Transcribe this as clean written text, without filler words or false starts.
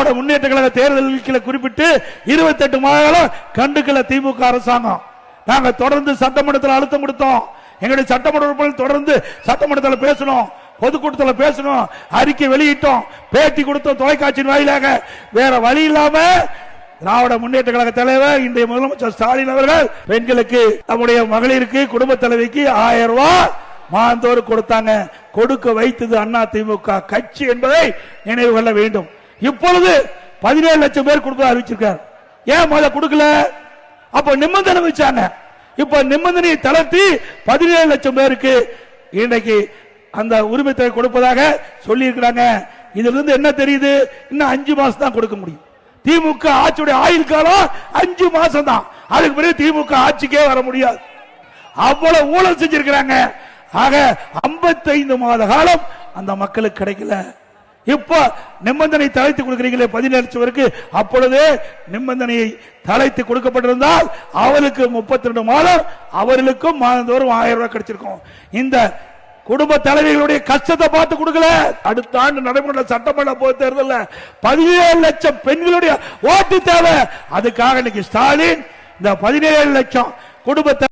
திராவிட முன்னேற்ற கழக தேர்தல்களை குறிப்பிட்டு 28 மாதங்களும் கண்டுக்கல திமுக அரசாங்கம். நாங்க தொடர்ந்து சட்டமன்றத்தில் அழுத்தம் கொடுத்தோம். எங்களுடைய சட்டமன்ற உறுப்பினர்கள் தொடர்ந்து சட்டமன்றத்தில் பேசணும், பொதுக்கூட்டத்தில் பேசணும், அறிக்கை வெளியிட்டோம், பேட்டி கொடுத்தோம் தொலைக்காட்சியின் வாயிலாக. வேற வழி இல்லாம திராவிட முன்னேற்ற கழக தலைவர் இன்றைய முதலமைச்சர் ஸ்டாலின் அவர்கள் பெண்களுக்கு, நம்முடைய மகளிருக்கு, குடும்ப தலைவிக்கு 1000 ரூபாய் மாதந்தோறும் கொடுத்தாங்க. கொடுக்க வைத்தது அண்ணா திமுக கட்சி என்பதை நினைவு கொள்ள வேண்டும். இப்பொழுது 17 லட்சம் பேர் கொடுப்பதாக அறிவிச்சிருக்கார். ஏன் முதல்ல கொடுக்கல? அப்ப நிபந்தனை வச்சாங்க. இப்ப நிபந்தனையை தளர்த்தி 17 லட்சம் பேருக்கு இன்றைக்கு அந்த உரிமை தொகை கொடுப்பதாக சொல்லி இருக்கிறாங்க. இதுல இருந்து என்ன தெரியுது? இன்னும் 5 மாசம் தான் கொடுக்க முடியும். திமுக ஆட்சியுடைய ஆயுள் காலம் 5 மாசம் தான். அதுக்கு பிறகு திமுக ஆட்சிக்கே வர முடியாது. அவ்வளவு ஊழல் செஞ்சிருக்கிறாங்க. ஆக 55 மாத காலம் அந்த மக்களுக்கு கிடைக்கல. இப்ப நிபந்தனை தளர்த்தி கொடுக்கிறீங்களே 17 லட்சம் பேருக்கு, அப்பொழுது நிபந்தனையை தளர்த்தி கொடுக்கப்பட்டிருந்தால் அவருக்கு 32 மாதம், அவர்களுக்கும் மாதந்தோறும் 1000 ரூபாய் கிடைச்சிருக்கும். இந்த குடும்ப தலைவிகளுடைய கஷ்டத்தை பார்த்து கொடுக்கல. அடுத்த ஆண்டு நடைமுறை சட்டமன்ற பொது தேர்தலில் 17 லட்சம் பெண்களுடைய ஓட்டு தேவை. அதுக்காக இன்னைக்கு ஸ்டாலின் இந்த 17 லட்சம் குடும்ப